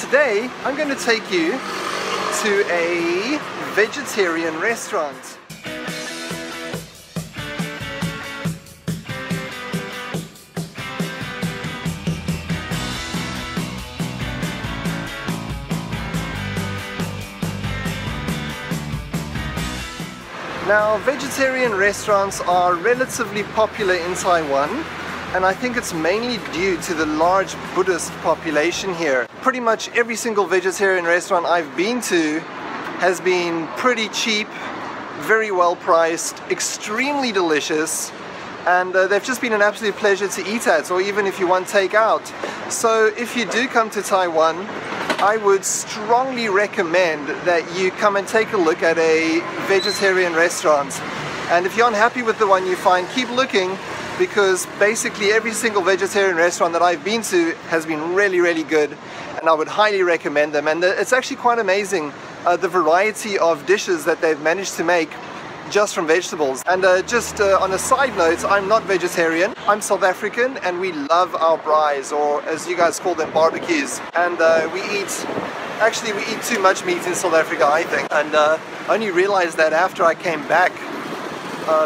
today I'm going to take you to a vegetarian restaurant. Now, vegetarian restaurants are relatively popular in Taiwan, and I think it's mainly due to the large Buddhist population here. Pretty much every single vegetarian restaurant I've been to has been pretty cheap, very well priced, extremely delicious, and they've just been an absolute pleasure to eat at, or even if you want takeout. So if you do come to Taiwan, I would strongly recommend that you come and take a look at a vegetarian restaurant. And if you're unhappy with the one you find, keep looking, because basically every single vegetarian restaurant that I've been to has been really, really good, and I would highly recommend them. And it's actually quite amazing the variety of dishes that they've managed to make just from vegetables. And just on a side note, I'm not vegetarian, I'm South African, and we love our braais, or as you guys call them, barbecues. And we eat too much meat in South Africa, I think. And I only realized that after I came back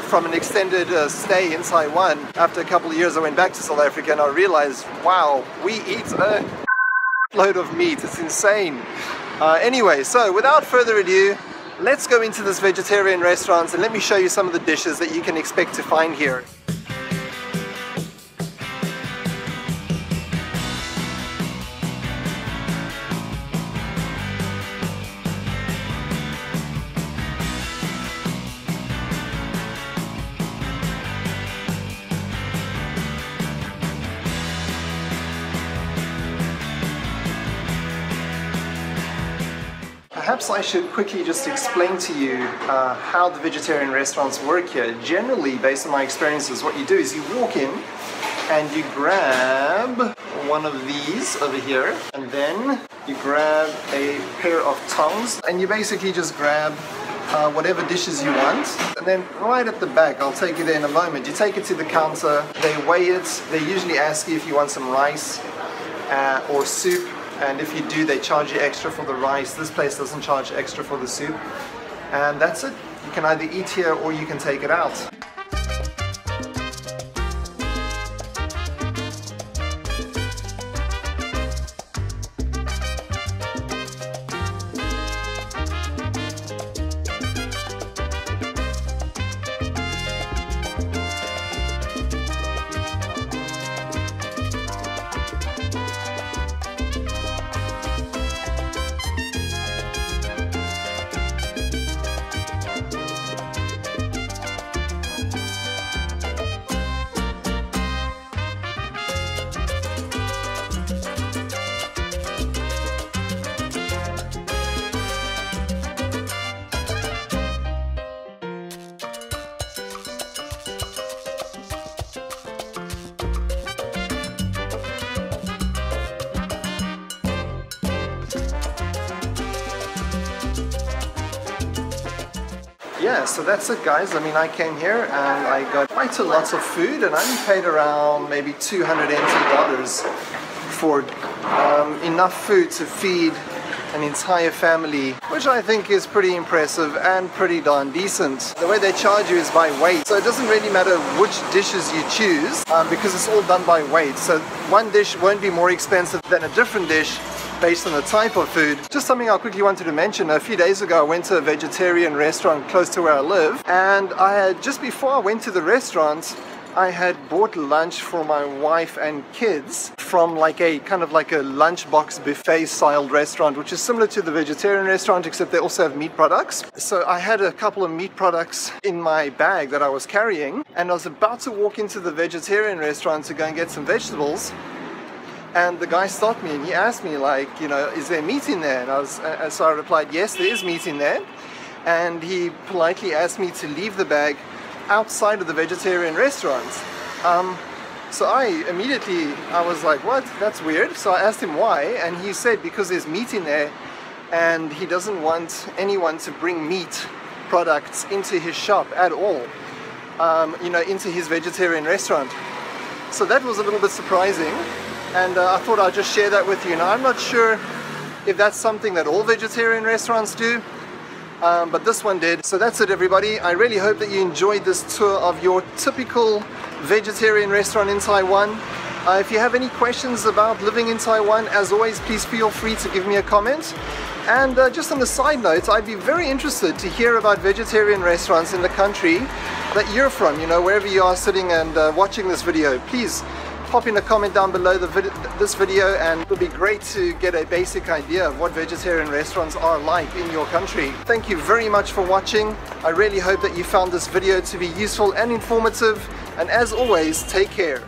from an extended stay in Taiwan. After a couple of years I went back to South Africa and I realized, wow, we eat a load of meat, it's insane. Anyway, so without further ado, let's go into this vegetarian restaurant and let me show you some of the dishes that you can expect to find here. Perhaps I should quickly just explain to you how the vegetarian restaurants work here. Generally, based on my experiences, what you do is you walk in and you grab one of these over here, and then you grab a pair of tongs, and you basically just grab whatever dishes you want. And then right at the back, I'll take you there in a moment, you take it to the counter, they weigh it, they usually ask you if you want some rice or soup. And if you do, they charge you extra for the rice. This place doesn't charge extra for the soup. And that's it. You can either eat here or you can take it out. Yeah, so that's it guys. I mean, I came here and I got quite a lot of food, and I only paid around maybe $280 for enough food to feed an entire family, which I think is pretty impressive and pretty darn decent. The way they charge you is by weight, so it doesn't really matter which dishes you choose because it's all done by weight. So one dish won't be more expensive than a different dish based on the type of food. Just something I quickly wanted to mention. A few days ago I went to a vegetarian restaurant close to where I live, and just before I went to the restaurant, I had bought lunch for my wife and kids from kind of like a lunchbox buffet style restaurant, which is similar to the vegetarian restaurant, except they also have meat products. So I had a couple of meat products in my bag that I was carrying, and I was about to walk into the vegetarian restaurant to go and get some vegetables. And the guy stopped me and he asked me, like, you know, is there meat in there? And so I replied, yes, there is meat in there. And he politely asked me to leave the bag outside of the vegetarian restaurant. So I was like, what? That's weird. So I asked him why, and he said because there's meat in there and he doesn't want anyone to bring meat products into his shop at all, you know, into his vegetarian restaurant. So that was a little bit surprising. And I thought I'd just share that with you. Now, I'm not sure if that's something that all vegetarian restaurants do. But this one did. So that's it, everybody. I really hope that you enjoyed this tour of your typical vegetarian restaurant in Taiwan. If you have any questions about living in Taiwan, as always, please feel free to give me a comment. And just on a side note, I'd be very interested to hear about vegetarian restaurants in the country that you're from, you know, wherever you are sitting and watching this video. Please pop in a comment down below this video, and it'll be great to get a basic idea of what vegetarian restaurants are like in your country. Thank you very much for watching. I really hope that you found this video to be useful and informative, and as always, take care.